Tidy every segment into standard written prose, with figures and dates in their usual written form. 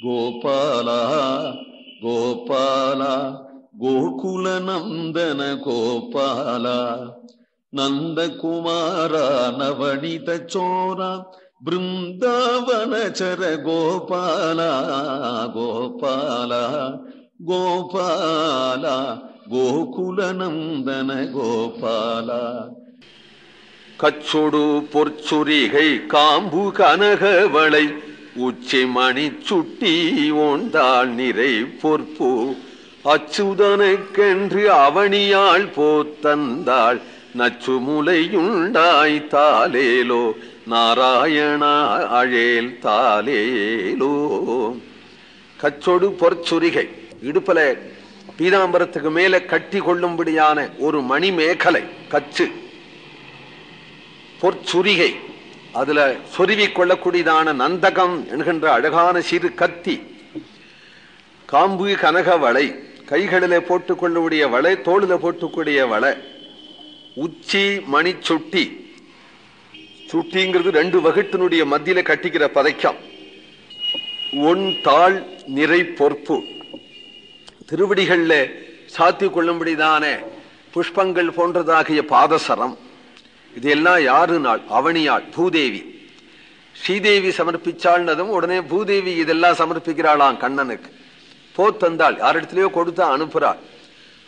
கோபாலா கோபாலா கோகுல நந்தன கோபாலா நந்தகுமாரா நவனித சோரா பிருந்தாவனச்சர கோபாலா கோபாலா கோபாலா கோகுல நந்தன கோபாலா. கச்சொடு பொற்சுரிகை காம்பு கனகவளை உச்சி மணி சுட்டி ஓந்தாள் நிறை பொற்பு அச்சுதனுக்கென்று அவனியாள் போத்தந்தாள் நச்சுமுலையுண்டாய் தாலேலோ நாராயணா அழேல் தாலேலோ. கச்சொடு பொற்சுரிகை இடுப்பல பீதாம்பரத்துக்கு மேல கட்டி கொள்ளும்படியான ஒரு மணிமேகலை கச்சு. பொற்சுரிகை அதுல சொருவி கொள்ளக்கூடியதான நந்தகம் என்கின்ற அழகான சிறு கத்தி. காம்பு கனக வளை கைகளில போட்டுக்கொள்ளக்கூடிய வளை, தோளில போட்டுக்கூடிய வளை. உச்சி மணி சுட்டி, சுட்டிங்கிறது 2 வகுட்டினுடைய மத்தியில கட்டிக்கிற பதைக்கம். ஒன் தாள் நிறை பொற்பு திருவடிகள்ல சாத்தி கொள்ளும்படிதான புஷ்பங்கள் போன்றதாகிய பாதசரம். இதெல்லாம் யாரு நாள்? அவனியாள் பூதேவி. ஸ்ரீதேவி சமர்ப்பிச்சாள்னதும் உடனே பூதேவி இதெல்லாம் சமர்ப்பிக்கிறாளாம் கண்ணனுக்கு. போத்தந்தாள் யாரிடத்திலேயோ கொடுத்தா அனுப்புறாள்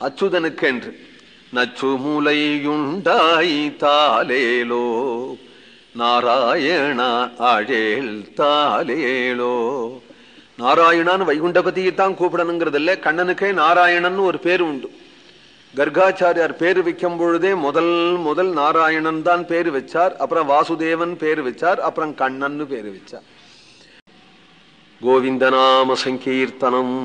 அச்சுதனுக்கு என்று. நச்சு மூலையுண்டாய் தாலேலோ நாராயணா அழேல் தாலேலோ. நாராயணான்னு வைகுண்டபதியைத்தான் கூப்பிடணுங்கிறது இல்லை, கண்ணனுக்கே நாராயணன் ஒரு பேரு உண்டு. கர்காச்சாரியார் பேரு வைக்கும் பொழுதே முதல் நாராயணன் தான் பேரு வச்சார். அப்புறம் வாசுதேவன் பேரு வச்சார். அப்புறம் கண்ணன் பேரு வச்சார். கோவிந்த நாம சங்கீர்த்தனம்.